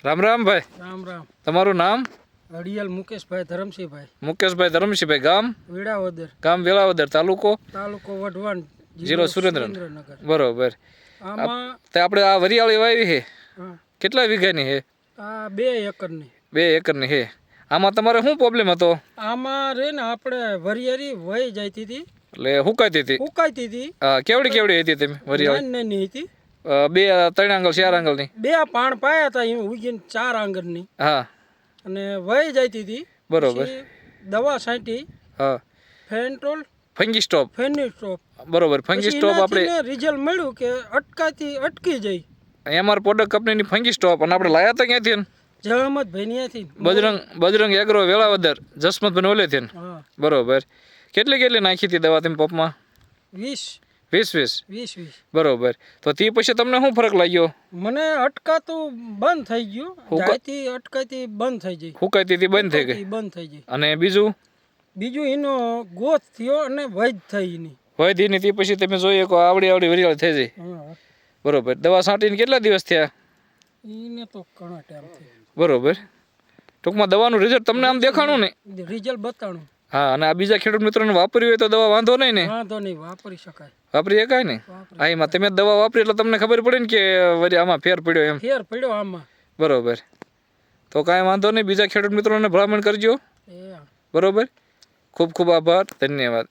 રામ રામ ભાઈ. રામ રામ. તમારું નામ? અડિયાલ મુકેશભાઈ ધરમસિંહભાઈ. મુકેશભાઈ ધરમસિંહભાઈ. ગામ? વેળાવદર. ગામ વેળાવદર. તાલુકો? તાલુકો વઢવાણ. જિલ્લો સુરેન્દ્રનગર. બરોબર. આમાં તે આપણે આ વરિયાળી વાવી છે, હા, કેટલા વીઘાની છે? આ 2 એકરની. 2 એકરની છે. આમાં તમારે શું પ્રોબ્લેમ હતો? આમાં રે ને આપણે વરિયાળી વહી જતી હતી, એટલે હુકાતી હતી. ઉકાતી હતી. કેવડી કેવડી હતી તમે વરિયાળી? નાની હતી. 2 3 આંગળ 4 આંગળની? 2 પાણ પાયા હતા એમ ઉગીને 4 આંગળની. હા. અને વહી જતી હતી. બરોબર. પછી દવા છાંટી. હા. ફેન્ટ્રોલ, ફંગી સ્ટોપ. ફેની સ્ટોપ. બરોબર. ફંગી સ્ટોપ આપણે રિઝલ્ટ મળ્યું કે અટકી જઈ. એમઆર પ્રોડક્ટ કંપનીની ફંગી સ્ટોપ. અને આપણે લાયા હતા ક્યાંથી? જહમતભાઈ ત્યાંથી. બજરંગ એગ્રો વેળાવદર જસમતભાઈ ઓલેથી. હા. બરોબર. કેટલી નાખી હતી દવા તમે પંપમાં? 20. બરોબર. તો તે પછી તમને શું ફરક લાગ્યો? મને અટકાતું બંધ થઈ ગયું. જાયતી અટકાતી બંધ થઈ ગઈ. હુકાતી હતી બંધ થઈ ગઈ. અને બીજું એનો ગોથ થયો અને વૈધ થઈ એની. વૈધીની તે પછી તમે જોઈએ કે આવડી વરિયાળી થઈ જાય. બરોબર. દવા છાંટીને કેટલા દિવસ થયા? એને તો ઘણા ટાઈમ થયો. બરોબર. ટૂંકમાં દવાનું રિઝલ્ટ તમને આમ દેખાણું ને? રિઝલ્ટ બતાણું. હા. અને આ બીજા ખેડૂત મિત્રોને વાપર્યું હોય તો દવા વાંધો નહીં ને? વાંધો નહીં, વાપરી શકાય. વાપરી શકાય ને? હા. એમાં તમે દવા વાપરી એટલે તમને ખબર પડે ને કે આમાં ફેર પડ્યો એમ. ફેર પડ્યો આમાં. બરોબર. તો કાંઈ વાંધો નહીં, બીજા ખેડૂત મિત્રોને ભલામણ કરજો. બરોબર. ખૂબ ખૂબ આભાર. ધન્યવાદ.